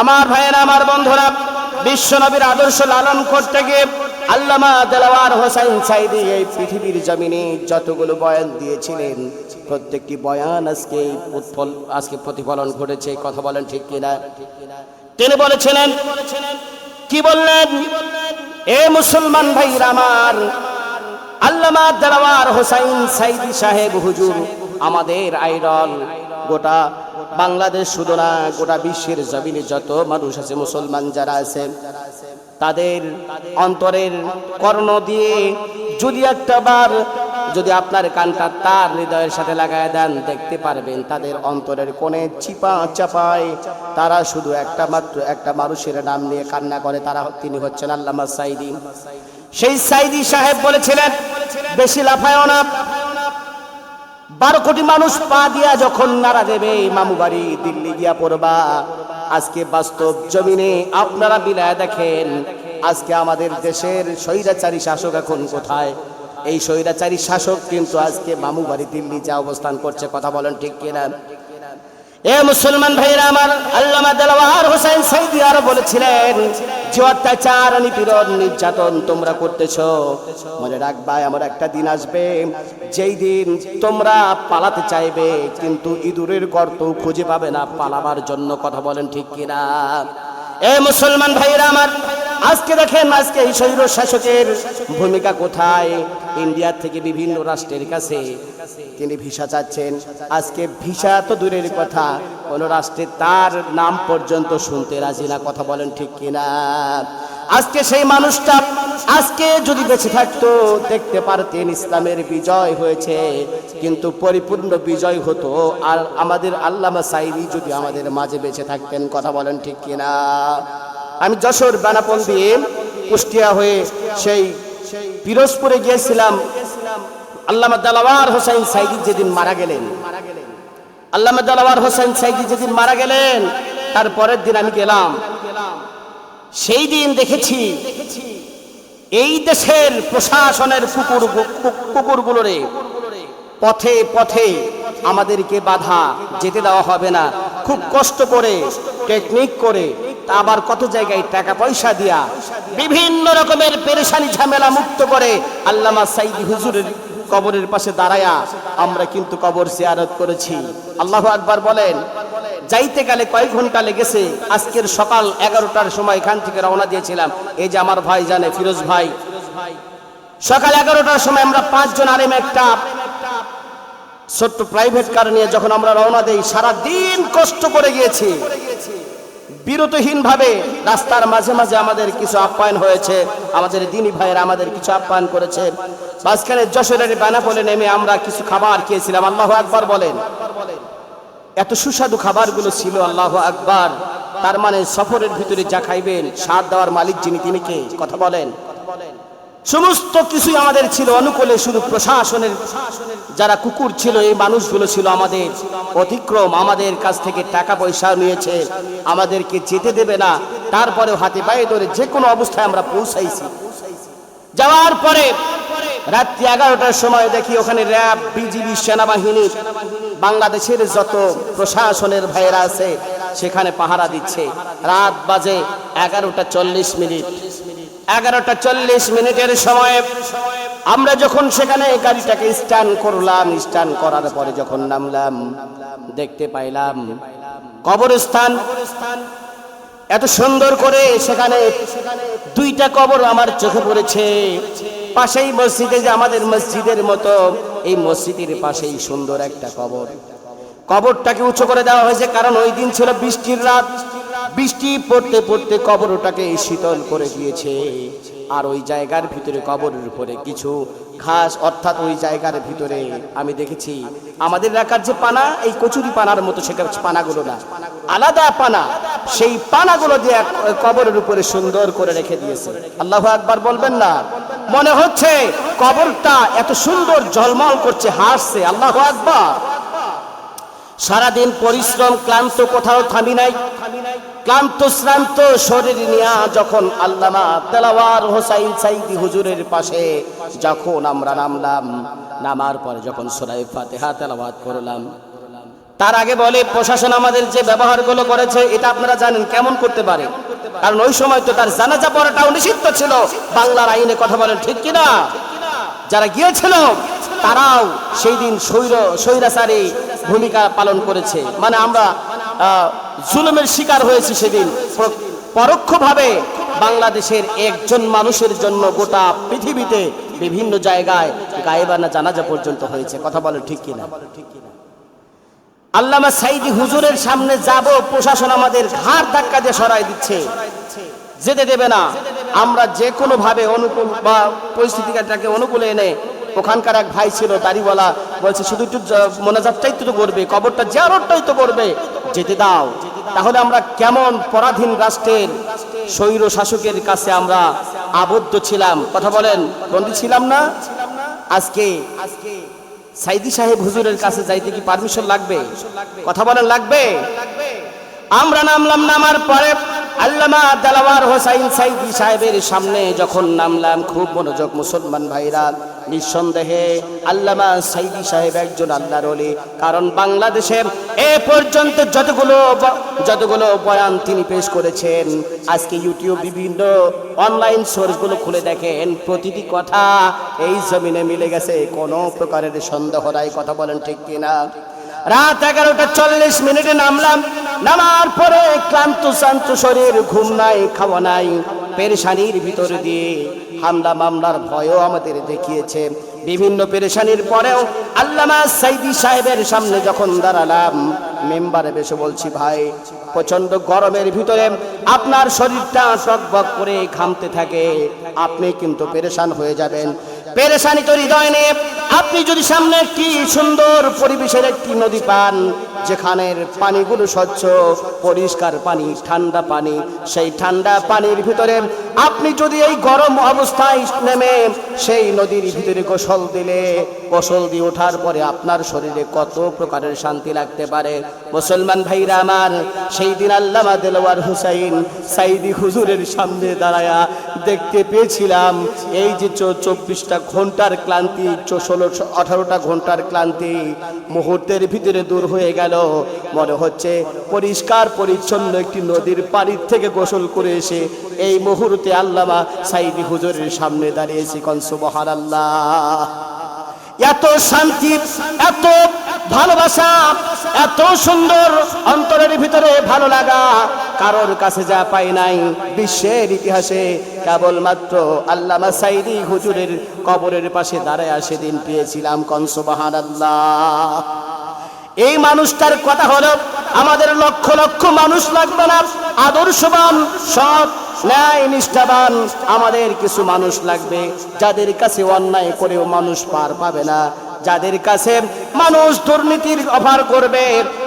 আমার ভাইয়েরা, আমার বন্ধুরা, বিশ্ব নবীর আদর্শ লালন করতে গিয়ে আল্লামা দেলাওয়ার হোসাইন সাঈদী এই পৃথিবীর জমিনে যতগুলো বয়ান দিয়েছিলেন, প্রত্যেকটি বয়ান আজকে প্রতিফলন ঘটেছে। কথা বলেন ঠিক কিনা? তিনি বলেছিলেন, কি বললেন? এ মুসলমান ভাইরা আমার, আল্লামা দেলাওয়ার হোসাইন সাঈদী সাহেব হুজুর আমাদের আইডল। গোটা বাংলাদেশ শুধু না, গোটা বিশ্বের জমিনে যত মানুষ আছে, মুসলমান যারা আছে, তাদের অন্তরের কর্ণ দিয়ে যদি একটাবার যদি আপনার কানটা তার হৃদয়ের সাথে লাগায় দেন, দেখতে পারবেন তাদের অন্তরের কোণে চিপা চাপায় তারা শুধু একটা মানুষের নাম নিয়ে কান্না করে। তিনি হচ্ছেন আল্লামা সাঈদী। সেই সাঈদী সাহেব বলেছিলেন, বেশি লাফায়ও না, 12 কোটি মানুষ পা দিয়া যখন নাড়া দেবে, মামু বাড়ি দিল্লি গিয়া পড়বা। আজকে বাস্তব জমিনে আপনারা বিলায় দেখেন, আজকে আমাদের দেশের স্বৈরাচারী শাসক এখন কোথায়? এই স্বৈরাচারী শাসক কিন্তু আজকে মামু বাড়ি দিল্লি যা অবস্থান করছে। কথা বলেন ঠিক কিনা? এ মুসলমান ভাইরা আমার, আল্লামা দেলাওয়ার হোসাইন সাঈদী আরো বলেছিলেন, যে অত্যাচার, নিপীড়ন, নির্যাতন তোমরা করতেছো, মনে রাখবা এমন একটা দিন আসবে যেই দিন তোমরা পালাতে চাইবে, কিন্তু ইঁদুরের গর্ত খুঁজে পাবে না পালাবার জন্য। কথা বলেন ঠিক কিনা? এ মুসলমান ভাইরা আমার, আজকে দেখেন, আজকে এই স্বৈর শাসকের ভূমিকা কোথায়? ইন্ডিয়া থেকে বিভিন্ন রাষ্ট্রের কাছে তিনি ভিসা চাচ্ছেন। আজকে ভিসা তো দূরের কথা, কোন রাষ্ট্রে তার নাম পর্যন্ত শুনতে রাজি না। কথা বলেন ঠিক কিনা? আজকে সেই মানুষটা আজকে যদি বেঁচে থাকতো, দেখতে পারতেন ইসলামের বিজয় হয়েছে, কিন্তু পরিপূর্ণ বিজয় হতো আর আমাদের আল্লামা সাঈদী যদি আমাদের মাঝে বেঁচে থাকতেন। কথা বলেন ঠিক কিনা? আমি যশোর বেনাপোল দিয়ে কুষ্টিয়া হয়ে সেই পিরোজপুরে গিয়েছিলাম। আল্লামা দেলাওয়ার হোসাইন সাঈদী যেদিন মারা গেলেন, আল্লামা দেলাওয়ার হোসাইন সাঈদী যেদিন মারা গেলেন, তার পরের দিন আমি গেলাম। সেই দিন দেখেছি এই দেশের প্রশাসনের কুকুরগুলোরে পথে পথে আমাদেরকে বাধা যেতে দেওয়া হবে না, খুব কষ্ট করে টেকনিক করে, আবার কত জায়গায় টাকা পয়সা দিয়া বিভিন্ন রকমের পেরেশানি ঝামেলা মুক্ত করে আল্লামা সাঈদী হুজুরের কবরের পাশে দাঁড়ায়া আমরা কিন্তু কবর জিয়ারত করেছি। আল্লাহু আকবার বলেন। যাইতে গেলে কয়েক ঘন্টা লেগেছে। আজকের সকাল 11টার সময় এখান থেকে রওনা দিয়েছিলাম। এই যে আমার ভাই জানে, ফিরোজ ভাই, সকাল 11টার সময় আমরা 5 জন আলেম একটা ছোট্ট প্রাইভেট কার নিয়ে যখন আমরা রওনা দেই, সারা দিন কষ্ট করে গিয়েছি। বিরতহীন ভাবে রাস্তার মাঝে মাঝে আমাদের কিছু আপ্যায়ন হয়েছে, আমাদের দিনী ভাইয়েরা আমাদের কিছু আপ্যায়ন করেছে। মাঝখানে যশোরের বেনাপোলে নেমে আমরা কিছু খাবার খেয়েছিলাম। আল্লাহু আকবার বলেন। এত সুস্বাদু খাবারগুলো ছিল, আল্লাহু আকবার। তার মানে সফরের ভিতরে যা খাইবেন, স্বাদ দেওয়ার মালিক যিনি, তিনি কে? কথা বলেন। সমস্ত কিছুই আমাদের ছিল অনুকূলে, শুধু প্রশাসনের যারা কুকুর ছিল, এই মানুষগুলো ছিল আমাদের অতিক্রম, আমাদের কাছ থেকে টাকা পয়সা নিয়েছে, আমাদেরকে যেতে দেবে না। তারপরে হাতে পায়ে ধরে যে কোনো অবস্থায় আমরা পৌঁছাইছি। যাওয়ার পরে রাত্রি 11টার সময় দেখি ওখানে র্যাব, বিজিবি, সেনাবাহিনী, বাংলাদেশের যত প্রশাসনের ভাইয়েরা আছে সেখানে পাহারা দিচ্ছে। রাত বাজে 11:40। 11:40 সময় আমরা যখন সেখানে গাড়িটাকে স্ট্যান্ড করলাম, স্ট্যান্ড করার পরে যখন নামলাম, দেখতে পাইলাম কবরস্থান এত সুন্দর করে। সেখানে 2টা কবর আমার চোখে পড়েছে। পাশেই মসজিদে, যে আমাদের মসজিদের মতো, এই মসজিদের পাশেই সুন্দর একটা কবর। কবরটাকে উঁচু করে দেওয়া হয়েছে, কারণ ওই দিন ছিল বৃষ্টির রাত। বৃষ্টি পড়তে পড়তে কবরটাকে শীতল করে দিয়েছে। আর ওই জায়গার ভিতরে কবরের উপরে কিছু ঘাস, অর্থাৎ ওই জায়গার ভিতরে আমি দেখেছি আমাদের এলাকার যে পানা, এই কচুরি পানার মতো, সেখানে পানাগুলো না, আলাদা পানা, সেই পানাগুলো দিয়ে কবরের উপরে সুন্দর করে রেখে দিয়েছে। আল্লাহু আকবার বলবেন না? মনে হচ্ছে কবরটা এত সুন্দর ঝলমল করছে, হাসছে। আল্লাহু আকবার। সারাদিন পরিশ্রম, ক্লান্ত, কোথাও থামি নাই। ক্লান্ত শ্রান্ত শরীর নিয়ে যখন আল্লামা দেলাওয়ার হোসাইন সাঈদী হুজুরের পাশে যখন আমরা নামলাম, নামার পরে যখন সূরা ফাতিহা তেলাওয়াত করলাম, তার আগে বলে প্রশাসন আমাদের যে ব্যবহারগুলো করেছে এটা আপনারা জানেন কেমন করতে পারে, কারণ ওই সময় তো তার জানাজা পড়াটাও নিষিদ্ধ ছিল বাংলার আইনে, কথা বলেন ঠিক কিনা? যারা গিয়েছিল তারাও সেই দিন স্বৈরাচারী ভূমিকা পালন করেছে, মানে আমরা জুলুমের শিকার হয়েছি সেদিন। পরোক্ষভাবে বাংলাদেশের একজন মানুষের জন্য গোটা পৃথিবীতে বিভিন্ন জায়গায় গায়েবানা জানাজা পর্যন্ত হয়েছে, কথা বলেন ঠিক কিনা? আল্লামা সাইদি হুজুরের সামনে যাব, প্রশাসন আমাদের ঘাড় ধাক্কা দিয়ে সরাই দিচ্ছে, যেতে দেবে না। আমরা যে কোনো ভাবে অনুকূল বা পরিস্থিতিটাকে অনুকূলে এনে, ওখানকার এক ভাই ছিল দাড়িওয়ালা, বলছে শুধু একটু মোনাজাতটাই তো করবে, কবরটা জিয়ারতটাই তো করবে, যেতে দাও। তাহলে আমরা কেমন পরাধীন রাষ্ট্রের স্বৈর শাসকের কাছে আমরা আবদ্ধ ছিলাম, কথা বলেন, বন্দী ছিলাম না? আজকে সাইদি সাহেব হুজুরের কাছে যাইতে কি পারমিশন লাগবে? কথা বলেন লাগবে? আমরা নামলাম, নামার পরে আল্লামা দেলাওয়ার হোসাইন সাইদি সাহেবের সামনে যখন নামলাম, খুব মনোযোগ মুসলমান ভাইরা, নিঃসন্দেহে আল্লামা সাইদি সাহেব একজন আল্লাহর ওলি। কারণ বাংলাদেশে এ পর্যন্ত যতগুলো বয়ান তিনি পেশ করেছেন, আজকে ইউটিউব বিভিন্ন অনলাইন সোর্সগুলো খুলে দেখেন, প্রতিটি কথা এই জমিনে মিলে গেছে, কোনো প্রকারের সন্দেহ নাই, কথা বলেন ঠিক কিনা? রাত 11:40 নামলাম, নামার পরে ক্লান্ত শান্ত শরীর, ঘুম নাই, খাওয়া নাই, পেরেশানির ভিতর দিয়ে হামলা মামলার ভয়ও আমাদের দেখিয়েছে। বিভিন্ন পেরেশানির পরেও আল্লামা সাইদি সাহেবের সামনে যখন দাঁড়ালাম, মেম্বারে বসে বলছি, ভাই প্রচন্ড গরমের ভিতরে আপনার শরীরটা টকবক করে ঘামতে থাকে, আপনি কিন্তু পেরেশান হয়ে যাবেন। পেরেশানি তো হৃদয় নিয়ে, আপনি যদি সামনে একটি সুন্দর পরিবেশের একটি নদী পান, যেখানের পানিগুলো স্বচ্ছ পরিষ্কার পানি, ঠান্ডা পানি, সেই ঠান্ডা পানির ভিতরে আপনি যদি এই গরম অবস্থায় নেমে সেই নদীর ভিতরে গোসল দিয়ে ওঠার পরে আপনার শরীরে কত প্রকারের শান্তি লাগতে পারে। মুসলমান ভাইরা আমার, সেই দিন আল্লামা দেলাওয়ার হোসাইন সাইদি হুজুরের সামনে দাঁড়ায়া দেখতে পেয়েছিলাম এই যে 24টা ঘন্টার ক্লান্তি, 16-18টা ঘন্টার ক্লান্তি মুহূর্তের ভিতরে দূর হয়ে গেল। মনে হচ্ছে পরিষ্কার পরিচ্ছন্ন একটি নদীর পানির থেকে গোসল করে এসে এই মুহূর্তে আল্লামা সাইদি হুজুরের সামনে দাঁড়িয়েছি। কোন সুবহানাল্লাহ! এত শান্তি, এত ভালোবাসা, এত সুন্দর অন্তরের ভিতরে ভালো লাগা কারোর কাছে যা পাই নাই বিশ্বের ইতিহাসে, কেবলমাত্র আল্লামা সাইদি হুজুরের কবরের পাশে দাঁড়ায় সেদিন পেয়েছিলাম। কোন সুবহানাল্লাহ! এই মানুষটার কথা হলো, আমাদের লক্ষ লক্ষ মানুষ লাগবে না, আদর্শবান, সৎ, ন্যায় নিষ্ঠাবান আমাদের কিছু মানুষ লাগবে, যাদের কাছে অন্যায় করেও মানুষ পার পাবে না, যাদের কাছে মানুষ দুর্নীতির অফার করবে,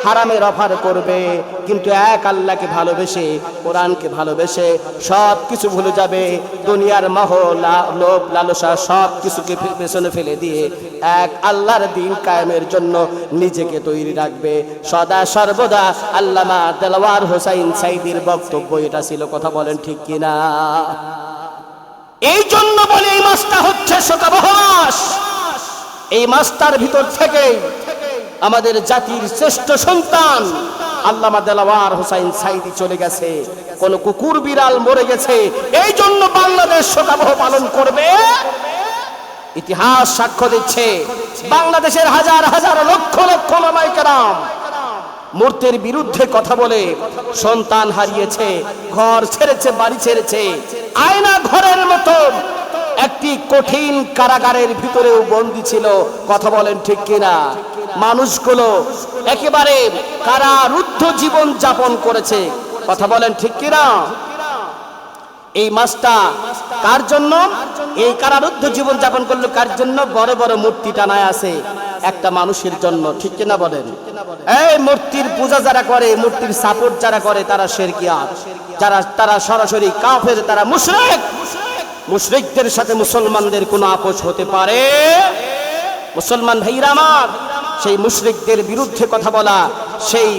হারামের অফার করবে, কিন্তু এক আল্লাহকে ভালোবেসে, কোরআনকে ভালোবেসে সব কিছু ভুলে যাবে, দুনিয়ার মোহ, লোভ, লালসা সব কিছুকে পেছনে ফেলে দিয়ে এক আল্লাহর দ্বীন কায়েমের জন্য নিজেকে তৈরি রাখবে সদা সর্বদা। আল্লামা দেলাওয়ার হোসাইন সাইদির বক্তব্য এটা ছিল, কথা বলেন ঠিক কিনা? এই জন্য বলে এই মাসটা হচ্ছে শোকাবহাস। এই মাসটার ভিতর থেকে আমাদের জাতির শ্রেষ্ঠ সন্তান আল্লামা দেলাওয়ার হোসাইন সাইদি চলে গেছে, কোন কুকুর বিড়াল মরে গেছে, এই জন্য বাংলাদেশ শোকাবহ পালন করবে। ইতিহাস সাক্ষ্য দিচ্ছে, বাংলাদেশের হাজার হাজার লক্ষ লক্ষ ওলামায়ে কেরাম মূর্তির বিরুদ্ধে কথা বলে সন্তান হারিয়েছে, ঘর ছেড়েছে, বাড়ি ছেড়েছে, আয়না ঘরের মতো একটি কঠিন কারাগারের ভিতরেও বন্দী ছিল, কথা বলেন ঠিক কিনা? মানুষগুলো একেবারে কারারুদ্ধ জীবন যাপন করেছে, কথা বলেন ঠিক কিনা? এই মাসটা কার জন্য? এই কারারুদ্ধ জীবন যাপন করলো কার জন্য? বড় বড় মূর্তি টানায় আছে একটা মানুষের জন্য, ঠিক কিনা বলেন? এই মূর্তির পূজা যারা করে, মূর্তির সাপোর্ট যারা করে, তারা শিরকিয়াত, তারা সরাসরি কাফের, তারা মুশরিক। মুশরিকদের সাথে মুসলমানদের কোনো আপোষ হতে পারে? মুসলমান ভাইরা আমার, সেই মুশরিকদের বিরুদ্ধে কথা বলা, সেই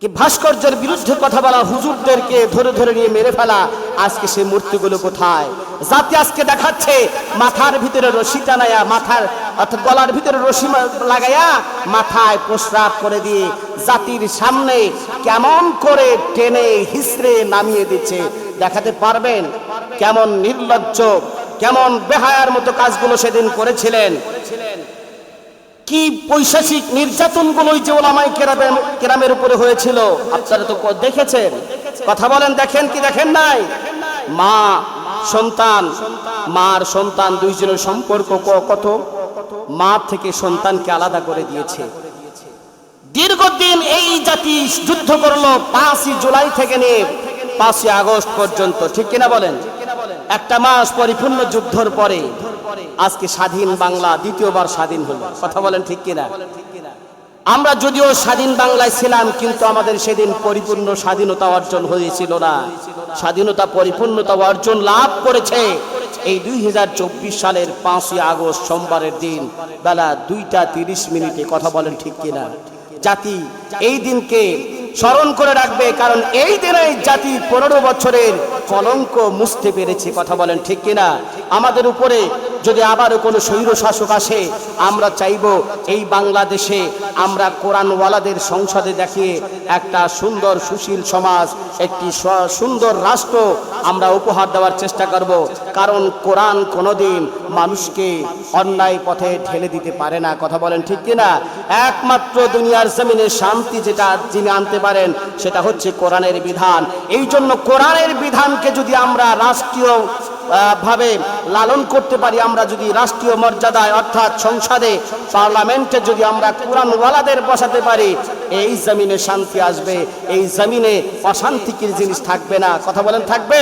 কি ভাস্কর্যের বিরুদ্ধে কথা বলা, হুজুরদেরকে ধরে ধরে নিয়ে মেরে ফেলা, আজকে সেই মূর্তিগুলো কোথায়? জাতি আজকে দেখাচ্ছে মাথার ভিতরে রশি টানায়া, মাথার অর্থাৎ গলার ভিতরে রশি লাগাইয়া মাথায় প্রস্রাব করে দিয়ে জাতির সামনে কেমন করে টেনে হিসড়ে নামিয়ে দিচ্ছে। দেখাতে পারবেন কেমন নির্লজ্জ, কেমন বেহায়ার মতো কাজগুলো সেদিন করেছিলেন। কি পৈশাচিক নির্যাতনগুলোই যে ওলামায়ে কেরামের উপরে হয়েছিল আপনারা তো দেখেছেন। কথা বলেন, দেখেন কি দেখেন নাই? মা সন্তান, মার সন্তান দুইজনের সম্পর্ক কত, মা থেকে সন্তানকে আলাদা করে দিয়েছে। দীর্ঘদিন এই জাতি যুদ্ধ করলো 5ই জুলাই থেকে নিয়ে 5ই আগস্ট পর্যন্ত, ঠিক কিনা বলেন? একটা মাস পরিপূর্ণ যুদ্ধের পরে আজকে স্বাধীন বাংলা দ্বিতীয়বার স্বাধীন হলো। কথা বলেন ঠিক কিনা? আমরা যদিও স্বাধীন বাংলায় ছিলাম, কিন্তু আমাদের সেদিন পরিপূর্ণ স্বাধীনতা অর্জন হয়েছিল না। স্বাধীনতা পরিপূর্ণতা অর্জন লাভ করেছে এই 2024 সালের 5ই আগস্ট সোমবারের দিন বেলা 2:30। কথা বলেন ঠিক কিনা? জাতি এই দিনকে স্মরণ করে রাখবে, কারণ এই দিনে জাতি 15 বছরের কলঙ্ক মুছতে পেরেছে। কথা বলেন ঠিক কিনা? আমাদের উপরে যদি আবারও কোনো স্বৈর শাসক আসে, আমরা চাইব এই বাংলাদেশে আমরা কোরআনওয়ালাদের সংসদে দেখিয়ে একটা সুন্দর সুশীল সমাজ, একটি সুন্দর রাষ্ট্র আমরা উপহার দেওয়ার চেষ্টা করব। কারণ কোরআন কোনোদিন মানুষকে অন্যায় পথে ঠেলে দিতে পারে না। কথা বলেন ঠিক কিনা? একমাত্র দুনিয়ার জমিনে শান্তি যেটা যিনি আনতে পারেন সেটা হচ্ছে কোরআনের বিধান। এই জন্য কোরআনের বিধানকে যদি আমরা রাষ্ট্রীয় ভাবে লালন করতে পারি, আমরা যদি রাষ্ট্রীয় মর্যাদায় অর্থাৎ সংসদে পার্লামেন্টে যদি আমরা কোরআনওয়ালাদের বসাতে পারি, এই জমিনে শান্তি আসবে, এই জমিনে অশান্তির জিনিস থাকবে না। কথা বলেন থাকবে?